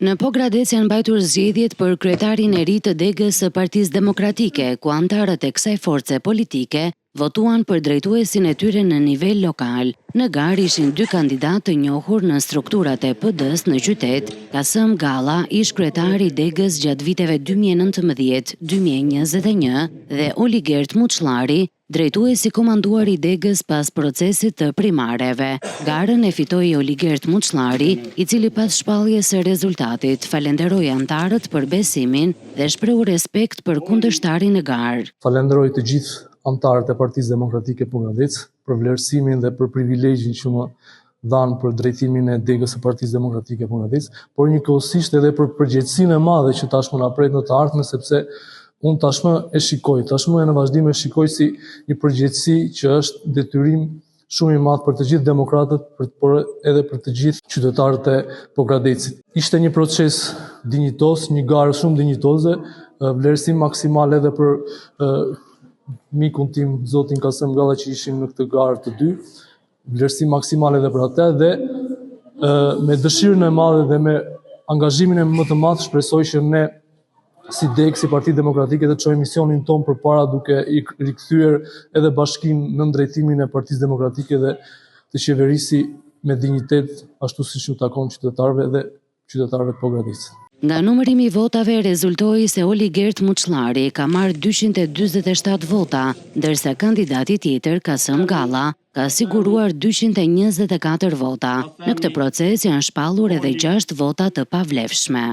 Në Pogradec janë mbajtur zgjedhjet për kryetarin e ri të degës së Partisë Demokratike, ku anëtarët e kësaj force politike votuan për drejtuesin e tyre në nivel lokal. Në garë ishin dy kandidatë të njohur në strukturat e PD-s në qytet, Kasëm Galla, ish kryetari i degës gjatë viteve 2019-2021 dhe Oligert Muçllari, drejtuesi komanduar i degës pas procesit të primareve. Garën e fitoi Oligert Muçllari, i cili pas shpalljes së rezultatit falenderoi anëtarët për besimin dhe shprehu respekt për kundërshtarin e garë. Falenderoj të gjithë anëtarët e Partisë Demokratike Pogradec për vlerësimin dhe për privilegjin që më dhanë për drejtimin e degës së Partisë Demokratike Pogradec, por njëkohësisht edhe për përgjegjësinë e madhe që tashmë na pret në të ardhmen, sepse unë tashmë e në vazhdim e shikoj si një përgjegjësi që është detyrim shumë i madh për të gjithë demokratët, por edhe për të gjithë qytetarët e Pogradecit. Ishte një proces dinjitos, një garë shumë dinjitoze, vlerësim maksimal edhe për mikun tim, zotin Kasëm Galla, që ishim në këtë garë të dy, vlerësim maksimal edhe për atë, dhe me dëshirën e madhe dhe me angazhimin e më të madh shpresoj që ne si degë, si Parti Demokratike, të çojmë misionin tonë përpara, duke i rikthyer edhe bashkinë në drejtimin e Partisë Demokratike dhe të qeverisi me dinjitet, ashtu siç u takon qytetarëve dhe qytetarëve të Pogradecit. Nga numërimi i votave rezultoi se Oligert Muçllari ka marrë 247 vota, ndërsa kandidati tjetër, Kasëm Galla, ka siguruar 224 vota. Në këtë proces janë shpallur edhe 6 vota të pavlefshme.